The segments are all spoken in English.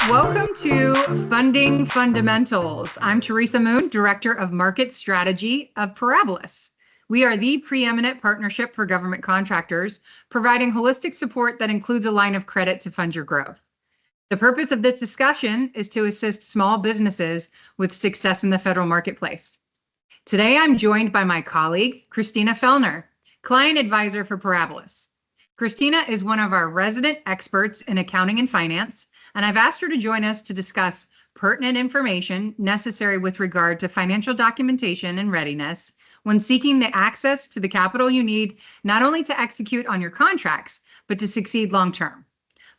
Welcome to Funding Fundamentals. I'm Teresa Moon, Director of Market Strategy of Parabilis. We are the preeminent partnership for government contractors, providing holistic support that includes a line of credit to fund your growth. The purpose of this discussion is to assist small businesses with success in the federal marketplace. Today, I'm joined by my colleague, Krisztina Fellner, Client Advisor for Parabilis. Krisztina is one of our resident experts in accounting and finance, and I've asked her to join us to discuss pertinent information necessary with regard to financial documentation and readiness when seeking the access to the capital you need not only to execute on your contracts, but to succeed long-term.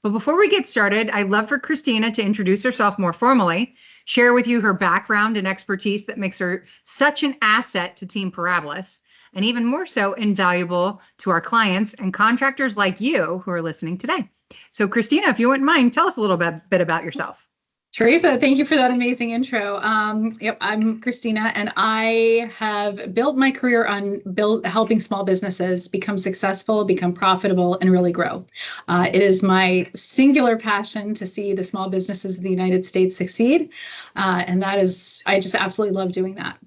But before we get started, I'd love for Krisztina to introduce herself more formally, share with you her background and expertise that makes her such an asset to Team Parabilis, and even more so invaluable to our clients and contractors like you who are listening today. So Krisztina, if you wouldn't mind, tell us a little bit about yourself. Teresa, thank you for that amazing intro. I'm Krisztina, and I have built my career on helping small businesses become successful, become profitable, and really grow. It is my singular passion to see the small businesses of the United States succeed, and I just absolutely love doing that.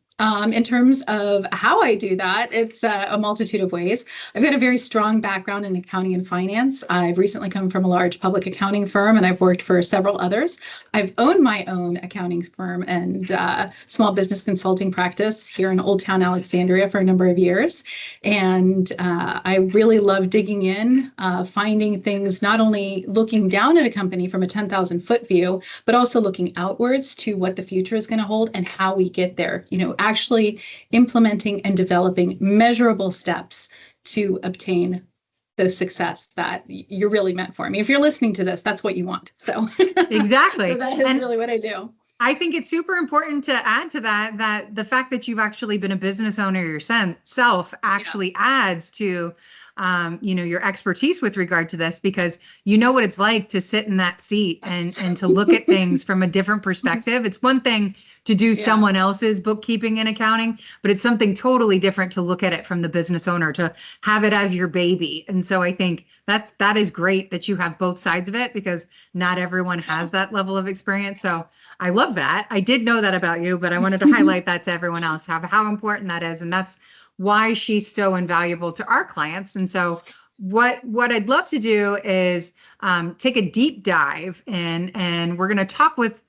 In terms of how I do that, it's a multitude of ways. I've got a very strong background in accounting and finance. I've recently come from a large public accounting firm, and I've worked for several others. I've owned my own accounting firm and small business consulting practice here in Old Town Alexandria for a number of years. And I really love digging in, finding things, not only looking down at a company from a 10,000-foot view, but also looking outwards to what the future is going to hold and how we get there. Actually implementing and developing measurable steps to obtain the success that you're really meant for. I mean, if you're listening to this, that's what you want. So exactly. So that is really what I do. I think it's super important to add to that the fact that you've actually been a business owner yourself actually adds to your expertise with regard to this, because you know what it's like to sit in that seat and to look at things from a different perspective. It's one thing to do someone else's bookkeeping and accounting, but it's something totally different to look at it from the business owner, to have it as your baby. And so I think that is great that you have both sides of it, because not everyone has that level of experience. So I love that. I did know that about you, but I wanted to highlight that to everyone else, how important that is. And that's why she's so invaluable to our clients. And so what I'd love to do is take a deep dive in, and we're going to talk with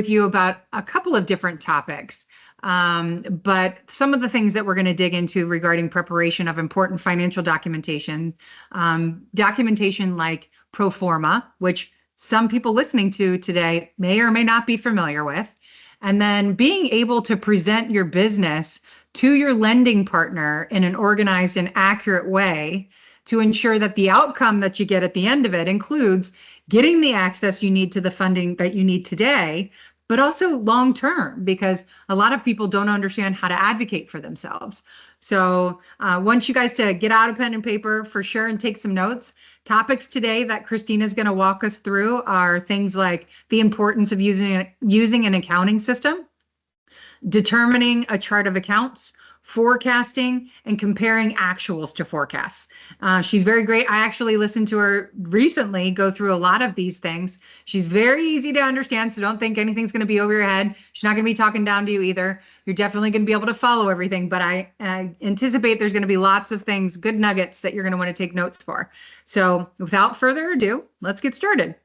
you about a couple of different topics. But some of the things that we're going to dig into regarding preparation of important financial documentation like pro forma, which some people listening to today may or may not be familiar with, and then being able to present your business to your lending partner in an organized and accurate way to ensure that the outcome that you get at the end of it includes getting the access you need to the funding that you need today, but also long-term, because a lot of people don't understand how to advocate for themselves. So I want you guys to get out a pen and paper for sure and take some notes. Topics today that Krisztina is going to walk us through are things like the importance of using an accounting system, determining a chart of accounts, forecasting, and comparing actuals to forecasts. She's very great. I actually listened to her recently go through a lot of these things. She's very easy to understand, so don't think anything's going to be over your head. She's not going to be talking down to you either. You're definitely going to be able to follow everything, but I anticipate there's going to be lots of things, good nuggets that you're going to want to take notes for. So without further ado, let's get started.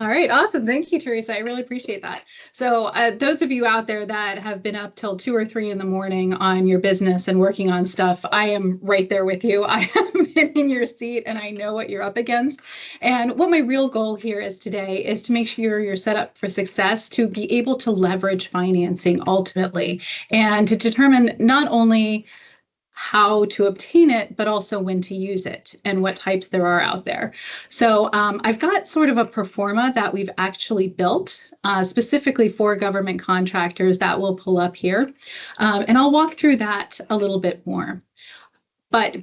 All right. Awesome. Thank you, Teresa. I really appreciate that. So those of you out there that have been up till 2 or 3 in the morning on your business and working on stuff, I am right there with you. I have been in your seat and I know what you're up against. And what my real goal here is today is to make sure you're set up for success, to be able to leverage financing ultimately, and to determine not only how to obtain it, but also when to use it and what types there are out there. So I've got sort of a pro forma that we've actually built specifically for government contractors that we'll pull up here. And I'll walk through that a little bit more. But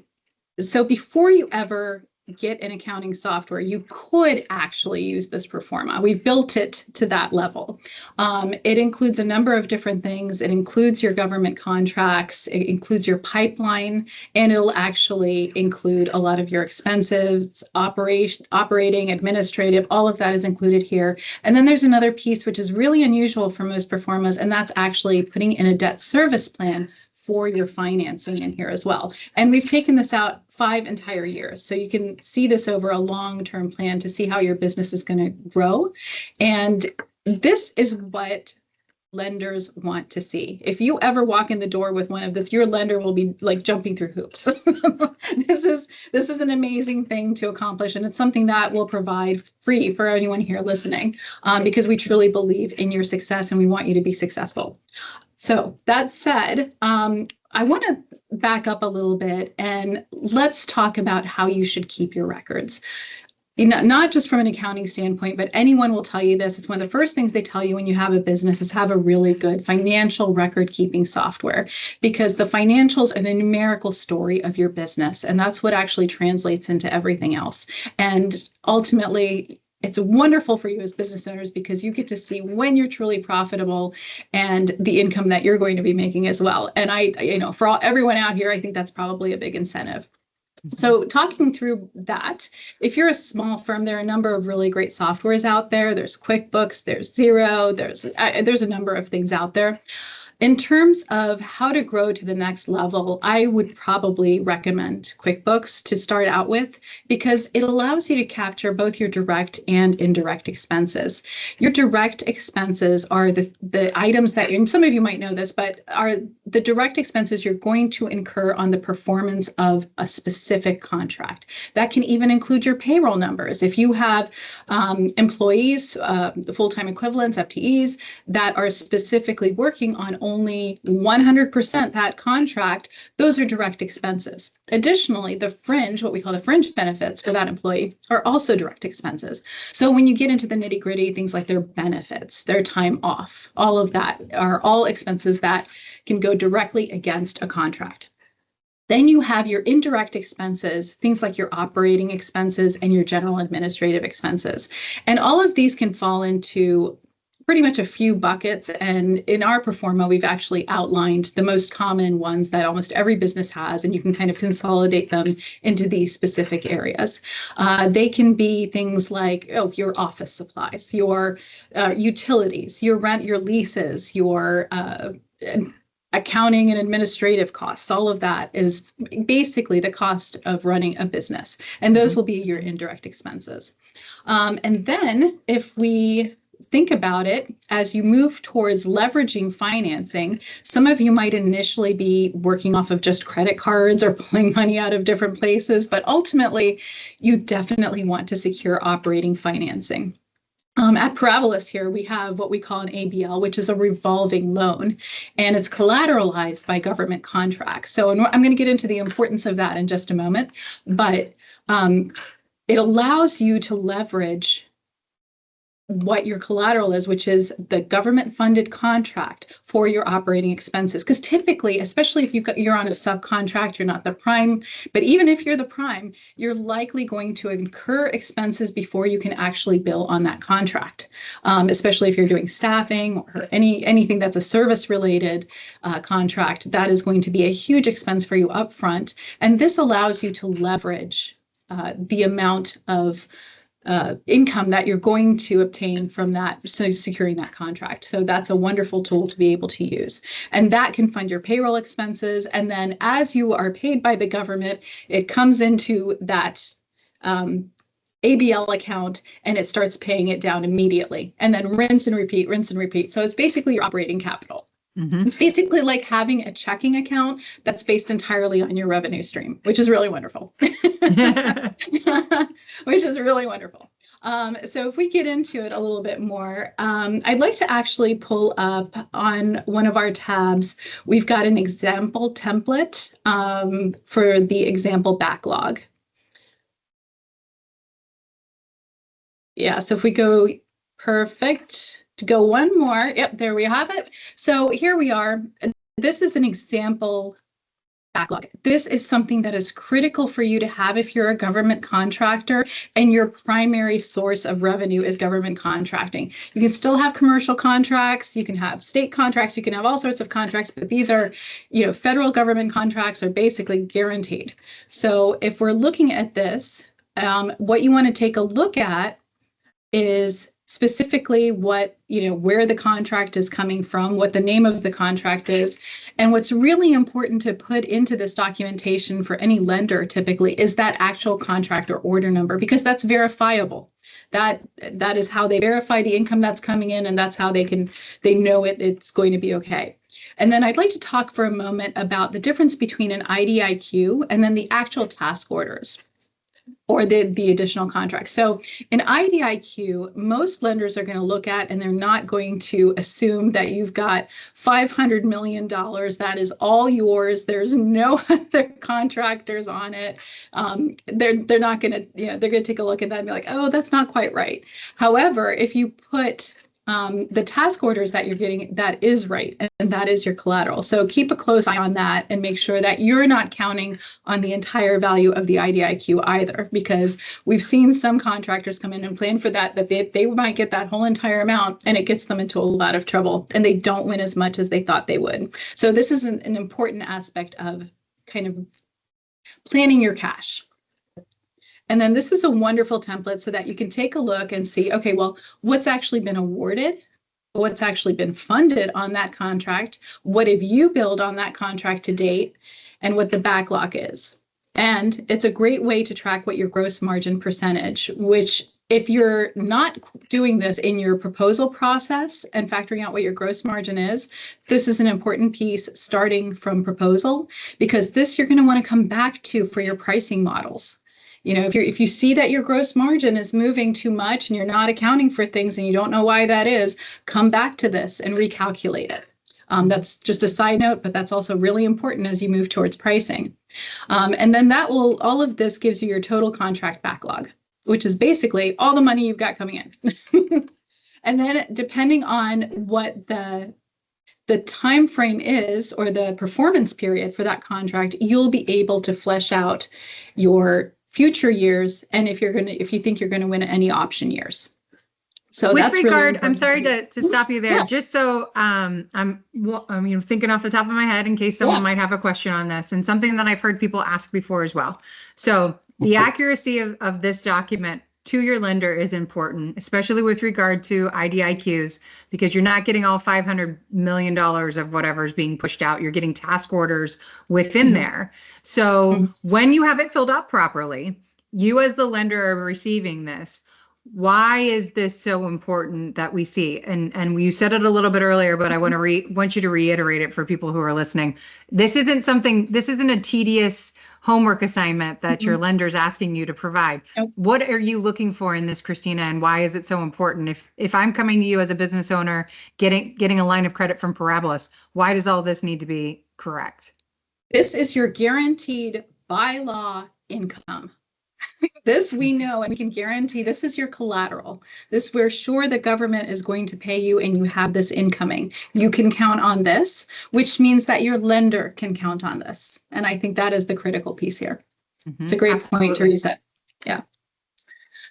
so before you ever get an accounting software, you could actually use this pro forma. We've built it to that level. It includes a number of different things. It includes your government contracts, it includes your pipeline, and it'll actually include a lot of your expenses, operating, administrative, all of that is included here. And then there's another piece which is really unusual for most pro formas, and that's actually putting in a debt service plan for your financing in here as well. And we've taken this out 5 entire years. So you can see this over a long-term plan to see how your business is going to grow. And this is what lenders want to see. If you ever walk in the door with one of this, your lender will be like jumping through hoops. This is an amazing thing to accomplish, and it's something that will provide free for anyone here listening, because we truly believe in your success and we want you to be successful. So that said, I want to back up a little bit and let's talk about how you should keep your records. Not just from an accounting standpoint, but anyone will tell you this. It's one of the first things they tell you when you have a business is have a really good financial record keeping software, because the financials are the numerical story of your business. And that's what actually translates into everything else. And ultimately, it's wonderful for you as business owners because you get to see when you're truly profitable and the income that you're going to be making as well. And for everyone out here, I think that's probably a big incentive. So talking through that, if you're a small firm, there are a number of really great softwares out there. There's QuickBooks, there's Xero, there's a number of things out there. In terms of how to grow to the next level, I would probably recommend QuickBooks to start out with because it allows you to capture both your direct and indirect expenses. Your direct expenses are the items that, and some of you might know this, but are the direct expenses you're going to incur on the performance of a specific contract. That can even include your payroll numbers. If you have employees, the full-time equivalents, FTEs, that are specifically working on only 100% that contract, those are direct expenses. Additionally, the fringe, what we call the fringe benefits for that employee, are also direct expenses. So when you get into the nitty-gritty, things like their benefits, their time off, all of that are all expenses that can go directly against a contract. Then you have your indirect expenses, things like your operating expenses and your general administrative expenses. And all of these can fall into pretty much a few buckets. And in our pro forma, we've actually outlined the most common ones that almost every business has, and you can kind of consolidate them into these specific areas. They can be things like your office supplies, your utilities, your rent, your leases, your accounting and administrative costs. All of that is basically the cost of running a business. And those will be your indirect expenses. And then if we think about it, as you move towards leveraging financing, some of you might initially be working off of just credit cards or pulling money out of different places, but ultimately you definitely want to secure operating financing. At Parabilis here, we have what we call an ABL, which is a revolving loan, and it's collateralized by government contracts. So I'm going to get into the importance of that in just a moment, but it allows you to leverage what your collateral is, which is the government funded contract for your operating expenses. Because typically, especially if you're on a subcontract, you're not the prime, but even if you're the prime, you're likely going to incur expenses before you can actually bill on that contract. Especially if you're doing staffing or anything that's a service related contract, that is going to be a huge expense for you upfront. And this allows you to leverage the amount of income that you're going to obtain from that, so securing that contract. So that's a wonderful tool to be able to use. And that can fund your payroll expenses. And then as you are paid by the government, it comes into that ABL account and it starts paying it down immediately. And then rinse and repeat, rinse and repeat. So it's basically your operating capital. Mm-hmm. It's basically like having a checking account that's based entirely on your revenue stream, which is really wonderful. Which is really wonderful. So if we get into it a little bit more, I'd like to actually pull up on one of our tabs. We've got an example template for the example backlog. Yeah, so if we go perfect. To go one more, yep, there we have it. So here we are. This is an example Backlog. This is something that is critical for you to have if you're a government contractor and your primary source of revenue is government contracting. You can still have commercial contracts, you can have state contracts, you can have all sorts of contracts, but these are, federal government contracts are basically guaranteed. So if we're looking at this, what you want to take a look at is specifically what, where the contract is coming from, what the name of the contract is. And what's really important to put into this documentation for any lender typically is that actual contract or order number, because that's verifiable. That is how they verify the income that's coming in, and that's how they know it's going to be okay. And then I'd like to talk for a moment about the difference between an IDIQ and then the actual task orders, or the additional contract. So in IDIQ, most lenders are going to look at, and they're not going to assume that you've got $500 million. That is all yours. There's no other contractors on it. They're not going to, they're going to take a look at that and be like, oh, that's not quite right. However, if you put the task orders that you're getting, that is right, and that is your collateral. So keep a close eye on that and make sure that you're not counting on the entire value of the IDIQ either, because we've seen some contractors come in and plan for that they might get that whole entire amount, and it gets them into a lot of trouble, and they don't win as much as they thought they would. So this is an important aspect of kind of planning your cash. And then this is a wonderful template so that you can take a look and see, okay, well, what's actually been awarded, what's actually been funded on that contract, what have you billed on that contract to date, and what the backlog is. And it's a great way to track what your gross margin percentage, which if you're not doing this in your proposal process and factoring out what your gross margin is, this is an important piece starting from proposal, because this you're going to want to come back to for your pricing models. If you see that your gross margin is moving too much and you're not accounting for things and you don't know why that is, come back to this and recalculate it. That's just a side note, but that's also really important as you move towards pricing. And then all of this gives you your total contract backlog, which is basically all the money you've got coming in. And then depending on what the time frame is, or the performance period for that contract, you'll be able to flesh out your future years, and if you think you're going to win any option years. So with that's regard, really I'm sorry to stop you there, just so I'm thinking off the top of my head in case someone might have a question on this, and something that I've heard people ask before as well. So the accuracy of this document to your lender is important, especially with regard to IDIQs, because you're not getting all $500 million of whatever is being pushed out. You're getting task orders within there. So when you have it filled out properly, you as the lender are receiving this. Why is this so important that we see? And you said it a little bit earlier, but I want you to reiterate it for people who are listening. This isn't a tedious homework assignment that your lender's asking you to provide. What are you looking for in this, Krisztina, and why is it so important? If I'm coming to you as a business owner, getting a line of credit from Parabilis, why does all this need to be correct? This is your guaranteed by law income. This we know, and we can guarantee this is your collateral. This, we're sure the government is going to pay you, and you have this incoming. You can count on this, which means that your lender can count on this. And I think that is the critical piece here. It's a great point, Teresa. Yeah.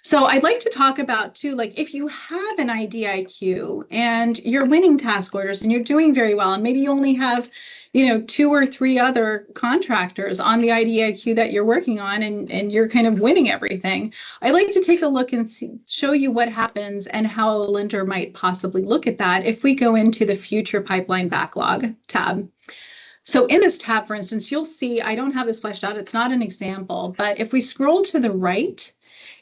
So I'd like to talk about too, like if you have an IDIQ and you're winning task orders and you're doing very well, and maybe you only have 2 or 3 other contractors on the IDIQ that you're working on, and you're kind of winning everything. I'd like to take a look and show you what happens and how a lender might possibly look at that if we go into the future pipeline backlog tab. So in this tab, for instance, you'll see, I don't have this fleshed out, it's not an example, but if we scroll to the right,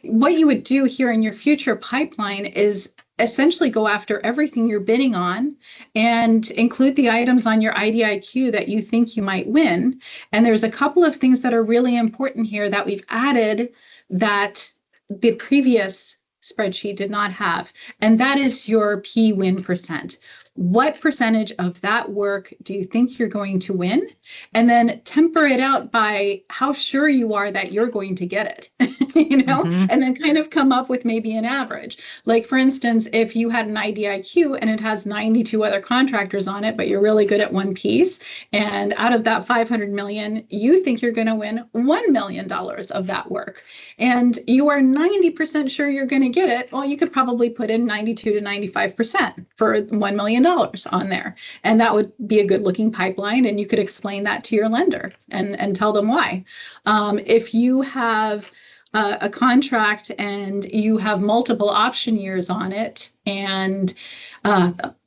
what you would do here in your future pipeline is essentially go after everything you're bidding on and include the items on your IDIQ that you think you might win. And there's a couple of things that are really important here that we've added that the previous spreadsheet did not have. And that is your P win percent. what percentage of that work do you think you're going to win? And then temper it out by how sure you are that you're going to get it, and then kind of come up with maybe an average. Like, for instance, if you had an IDIQ and it has 92 other contractors on it, but you're really good at one piece, and out of that 500 million, you think you're going to win $1 million of that work, and you are 90% sure you're going to get it, well, you could probably put in 92 to 95% for $1 million on there. And that would be a good looking pipeline. And you could explain that to your lender and tell them why. If you have a contract and you have multiple option years on it, and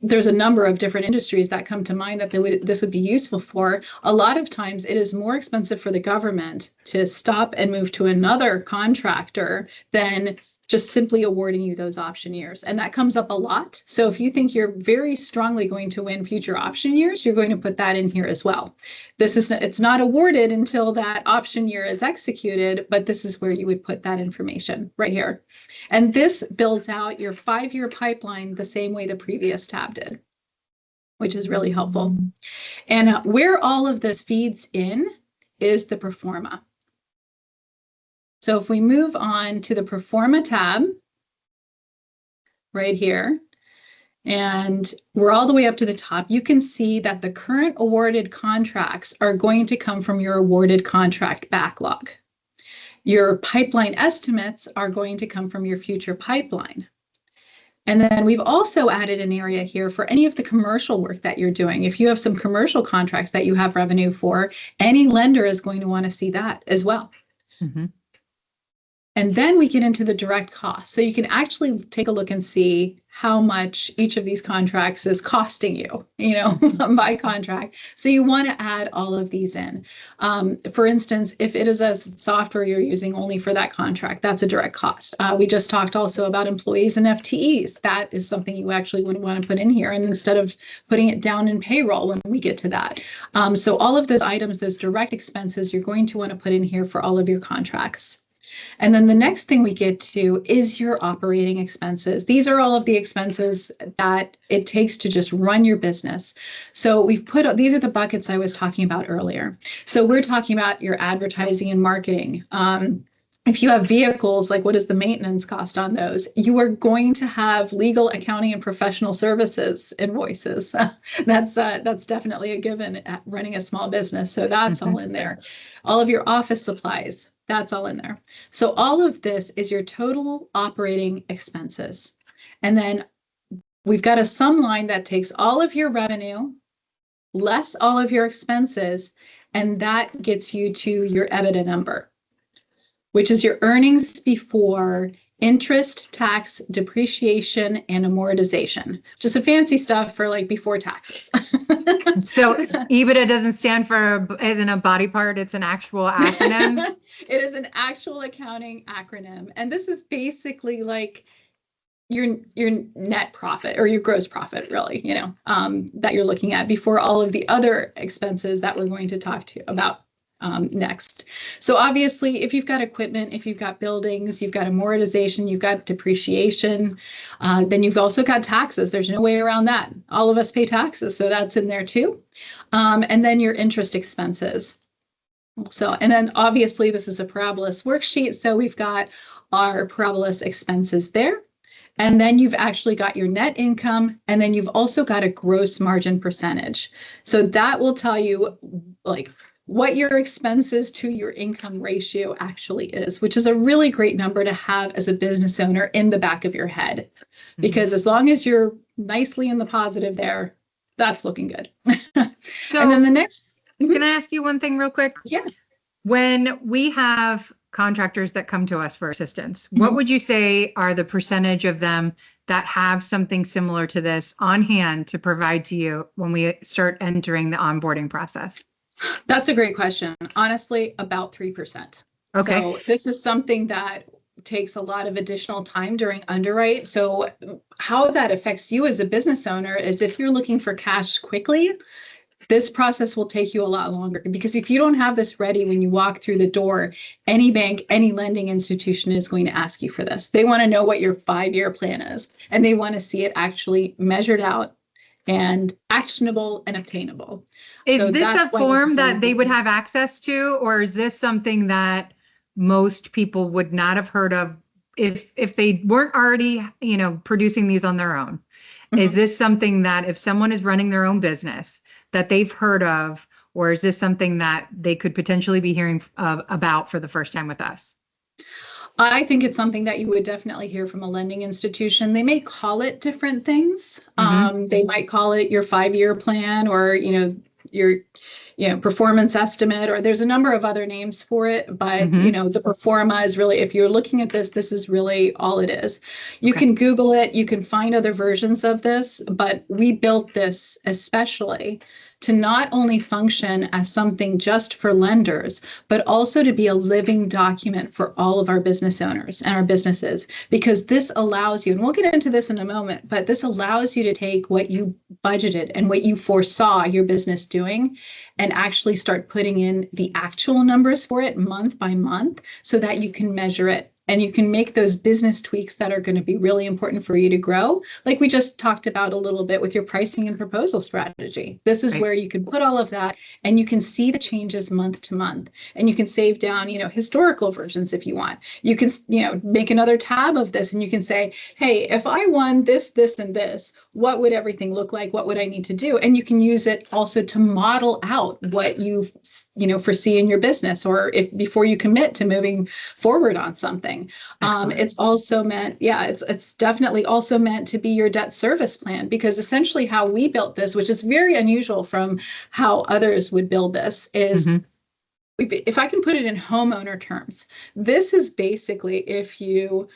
there's a number of different industries that come to mind that this would be useful for. A lot of times it is more expensive for the government to stop and move to another contractor than just simply awarding you those option years. And that comes up a lot. So if you think you're very strongly going to win future option years, you're going to put that in here as well. It's not awarded until that option year is executed, but this is where you would put that information right here. And this builds out your 5-year pipeline the same way the previous tab did, which is really helpful. And where all of this feeds in is the Performa. So if we move on to the Performa tab right here, and we're all the way up to the top, you can see that the current awarded contracts are going to come from your awarded contract backlog. Your pipeline estimates are going to come from your future pipeline. And then we've also added an area here for any of the commercial work that you're doing. If you have some commercial contracts that you have revenue for, any lender is going to want to see that as well. Mm-hmm. And then we get into the direct costs. So you can actually take a look and see how much each of these contracts is costing you, by contract. So you want to add all of these in. For instance, if it is a software you're using only for that contract, that's a direct cost. We just talked also about employees and FTEs. That is something you actually would want to put in here. And instead of putting it down in payroll when we get to that. So all of those items, those direct expenses, you're going to want to put in here for all of your contracts. And then the next thing we get to is your operating expenses. These are all of the expenses that it takes to just run your business. So these are the buckets I was talking about earlier. So we're talking about your advertising and marketing. If you have vehicles, like what is the maintenance cost on those? You are going to have legal, accounting, and professional services invoices. That's definitely a given at running a small business. So that's all in there. All of your office supplies, that's all in there. So all of this is your total operating expenses. And then we've got a sum line that takes all of your revenue, less all of your expenses, and that gets you to your EBITDA number, which is your earnings before interest, tax, depreciation, and amortization. Just a fancy stuff for before taxes. So EBITDA doesn't stand for as in a body part, it's an actual acronym? It is an actual accounting acronym. And this is basically your net profit or your gross profit, really, that you're looking at before all of the other expenses that we're going to talk to you about next. So obviously, if you've got equipment, if you've got buildings, you've got amortization, you've got depreciation, then you've also got taxes. There's no way around that. All of us pay taxes, so that's in there too. And then your interest expenses. So, and then obviously this is a Parabilis worksheet. So we've got our Parabilis expenses there. And then you've actually got your net income, and then you've also got a gross margin percentage. So that will tell you what your expenses to your income ratio actually is, which is a really great number to have as a business owner in the back of your head. Because as long as you're nicely in the positive there, that's looking good. So, and then the next. Can I ask you one thing real quick? Yeah. When we have contractors that come to us for assistance, what would you say are the percentage of them that have something similar to this on hand to provide to you when we start entering the onboarding process? That's a great question. Honestly, about 3%. Okay. So this is something that takes a lot of additional time during underwrite. So how that affects you as a business owner is if you're looking for cash quickly, this process will take you a lot longer, because if you don't have this ready when you walk through the door, any bank, any lending institution is going to ask you for this. They want to know what your 5-year plan is, and they want to see it actually measured out and actionable and obtainable. Is So this that's a why this form is so that they would important. have access to, or is this something that most people would not have heard of if they weren't already, producing these on their own? Is Mhm. this something that if someone is running their own business that they've heard of, or is this something that they could potentially be hearing about for the first time with us? I think it's something that you would definitely hear from a lending institution. They may call it different things. Mm-hmm. They might call it your 5-year plan, or your performance estimate, or there's a number of other names for it. But Mm-hmm. the performa is really, if you're looking at this is really all it is. You Okay. can Google it, you can find other versions of this, but we built this especially to not only function as something just for lenders, but also to be a living document for all of our business owners and our businesses, because this allows you, and we'll get into this in a moment, but this allows you to take what you budgeted and what you foresaw your business doing and actually start putting in the actual numbers for it month by month so that you can measure it. And you can make those business tweaks that are going to be really important for you to grow. Like we just talked about a little bit with your pricing and proposal strategy. This is Right. where you can put all of that and you can see the changes month to month. And you can save down, historical versions if you want. You can, make another tab of this and you can say, hey, if I won this, this, and this, what would everything look like? What would I need to do? And you can use it also to model out what you foresee in your business, or if before you commit to moving forward on something. Excellent. It's also meant, it's definitely also meant to be your debt service plan, because essentially how we built this, which is very unusual from how others would build this, is Mm-hmm. if I can put it in homeowner terms, this is basically if you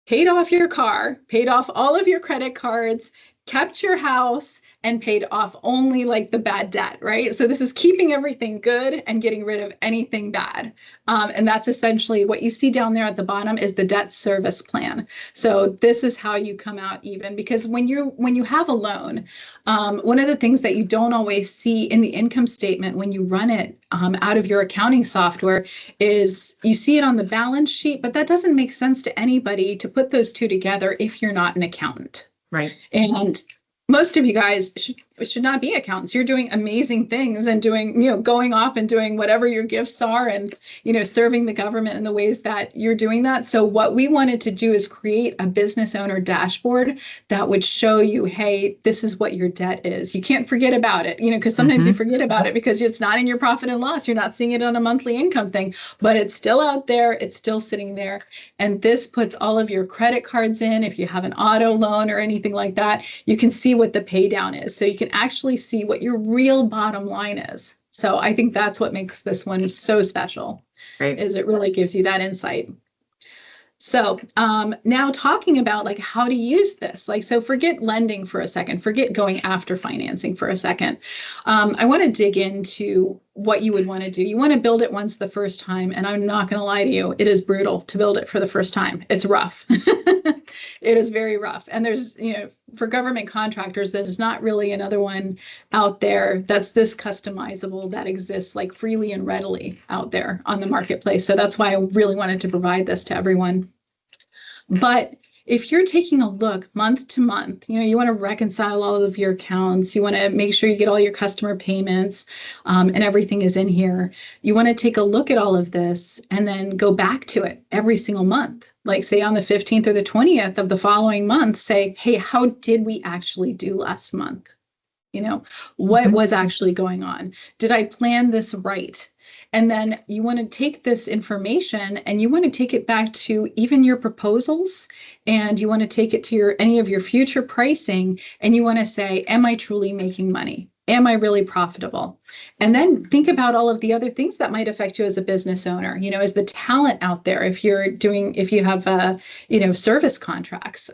paid off your car, paid off all of your credit cards, kept your house, and paid off only like the bad debt, right? So this is keeping everything good and getting rid of anything bad. And that's essentially what you see down there at the bottom is the debt service plan. So this is how you come out even, because when you have a loan, one of the things that you don't always see in the income statement when you run it out of your accounting software is you see it on the balance sheet, but that doesn't make sense to anybody to put those two together if you're not an accountant. Right. And most of you guys should not be accountants. You're doing amazing things and doing, going off and doing whatever your gifts are and, serving the government in the ways that you're doing that. So what we wanted to do is create a business owner dashboard that would show you, hey, this is what your debt is. You can't forget about it, because sometimes you Mm-hmm. forget about it because it's not in your profit and loss. You're not seeing it on a monthly income thing, but it's still out there. It's still sitting there. And this puts all of your credit cards in. If you have an auto loan or anything like that, you can see what the pay down is. So you can actually see what your real bottom line is. So I think that's what makes this one so special, Great. is it really gives you that insight. So now talking about like how to use this, so forget lending for a second, forget going after financing for a second. I want to dig into what you would want to do. You want to build it once the first time. And I'm not going to lie to you, it is brutal to build it for the first time. It's rough. It is very rough. And there's, for government contractors, there's not really another one out there that's this customizable that exists like freely and readily out there on the marketplace. So that's why I really wanted to provide this to everyone. But if you're taking a look month to month, you want to reconcile all of your accounts, you want to make sure you get all your customer payments and everything is in here. You want to take a look at all of this and then go back to it every single month. Like say on the 15th or the 20th of the following month, say, hey, how did we actually do last month? What Mm-hmm. was actually going on? Did I plan this right? And then you want to take this information and you want to take it back to even your proposals, and you want to take it to any of your future pricing, and you want to say, am I truly making money? Am I really profitable? And then think about all of the other things that might affect you as a business owner. Is the talent out there? If you have service contracts,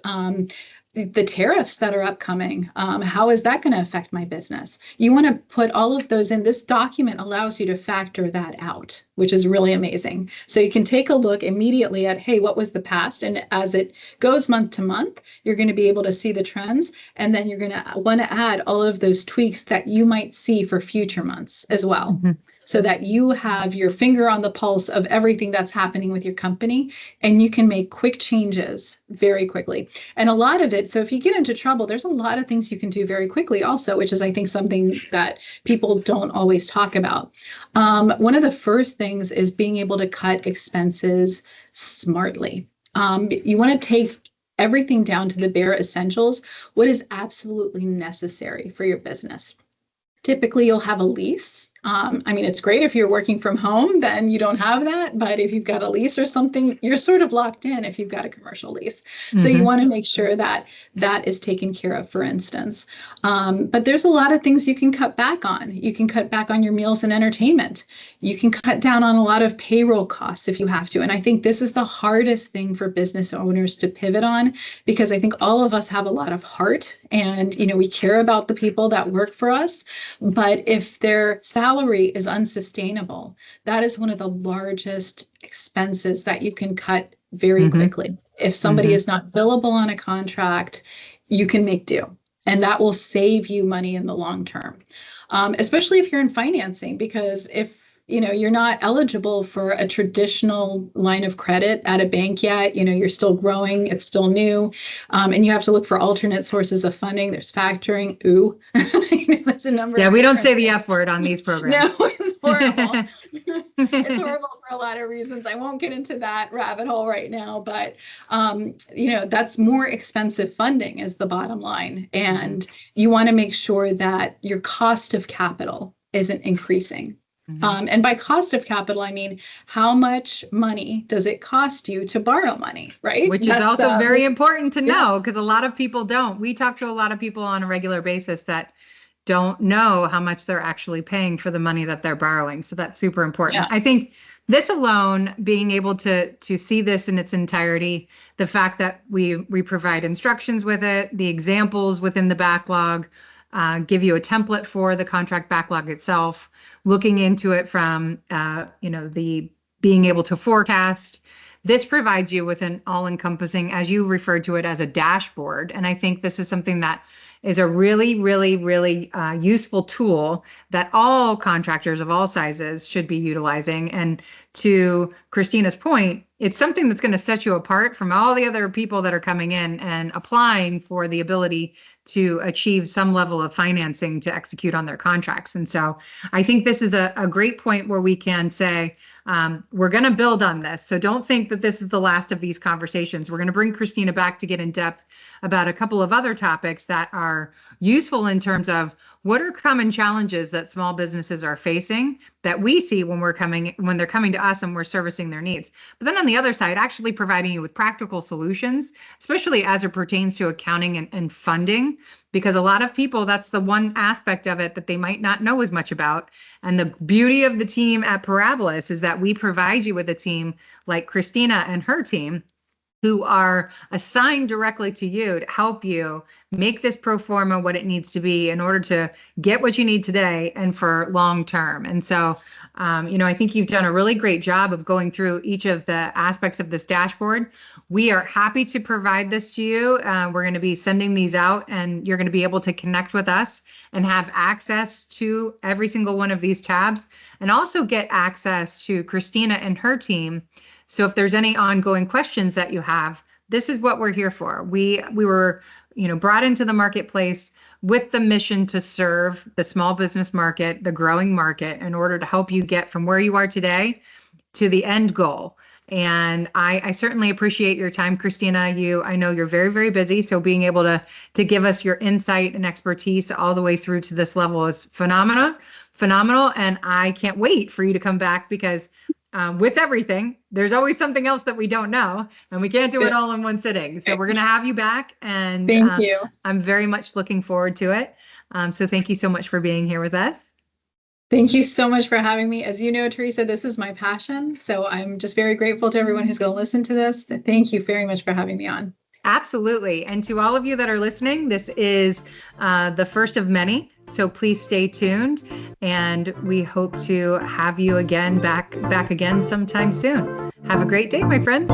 the tariffs that are upcoming, how is that going to affect my business? You want to put all of those in. This document allows you to factor that out, which is really amazing. So you can take a look immediately at, hey, what was the past? And as it goes month to month, you're going to be able to see the trends. And then you're going to want to add all of those tweaks that you might see for future months as well. Mm-hmm. so that you have your finger on the pulse of everything that's happening with your company, and you can make quick changes very quickly. And a lot of it, so if you get into trouble, there's a lot of things you can do very quickly also, which is, I think, something that people don't always talk about. One of the first things is being able to cut expenses smartly. You want to take everything down to the bare essentials, what is absolutely necessary for your business. Typically, you'll have a lease. It's great if you're working from home, then you don't have that. But if you've got a lease or something, you're sort of locked in if you've got a commercial lease. So you want to make sure that that is taken care of, for instance. But there's a lot of things you can cut back on. You can cut back on your meals and entertainment. You can cut down on a lot of payroll costs if you have to. And I think this is the hardest thing for business owners to pivot on, because I think all of us have a lot of heart and, we care about the people that work for us. But if their salary is unsustainable, that is one of the largest expenses that you can cut very quickly. If somebody is not billable on a contract, you can make do. And that will save you money in the long term, especially if you're in financing, because if you're not eligible for a traditional line of credit at a bank yet, you're still growing, it's still new, and you have to look for alternate sources of funding. There's factoring. Ooh, there's a number. Yeah, we don't say the F word on these programs. No, it's horrible. It's horrible for a lot of reasons. I won't get into that rabbit hole right now, but that's more expensive funding is the bottom line. And you want to make sure that your cost of capital isn't increasing. And by cost of capital, I mean, how much money does it cost you to borrow money, right? Which is also very important to know, because a lot of people don't. We talk to a lot of people on a regular basis that don't know how much they're actually paying for the money that they're borrowing. So that's super important. Yeah. I think this alone, being able to see this in its entirety, the fact that we provide instructions with it, the examples within the backlog, give you a template for the contract backlog itself, looking into it from, the being able to forecast. This provides you with an all-encompassing, as you referred to it, as a dashboard. And I think this is something that is a really, really, really useful tool that all contractors of all sizes should be utilizing. And to Kristina's point, it's something that's going to set you apart from all the other people that are coming in and applying for the ability to achieve some level of financing to execute on their contracts. And so I think this is a great point where we can say, we're going to build on this. So don't think that this is the last of these conversations. We're going to bring Krisztina back to get in depth about a couple of other topics that are useful in terms of what are common challenges that small businesses are facing that we see when they're coming to us and we're servicing their needs. But then on the other side, actually providing you with practical solutions, especially as it pertains to accounting and funding, because a lot of people, that's the one aspect of it that they might not know as much about. And the beauty of the team at Parabilis is that we provide you with a team like Krisztina and her team, who are assigned directly to you to help you make this pro forma what it needs to be in order to get what you need today and for long term. And so, I think you've done a really great job of going through each of the aspects of this dashboard. We are happy to provide this to you. We're going to be sending these out, and you're going to be able to connect with us and have access to every single one of these tabs, and also get access to Krisztina and her team. So if there's any ongoing questions that you have, this is what we're here for. We were, brought into the marketplace with the mission to serve the small business market, the growing market, in order to help you get from where you are today to the end goal. And I certainly appreciate your time, Krisztina. I know you're very, very busy. So being able to give us your insight and expertise all the way through to this level is phenomenal. And I can't wait for you to come back, because with everything, there's always something else that we don't know, and we can't do it all in one sitting. So we're going to have you back, and thank you. I'm very much looking forward to it. So thank you so much for being here with us. Thank you so much for having me. As you know, Teresa, this is my passion. So I'm just very grateful to everyone who's going to listen to this. Thank you very much for having me on. Absolutely. And to all of you that are listening, this is the first of many. So please stay tuned, and we hope to have you again back again sometime soon. Have a great day, my friends.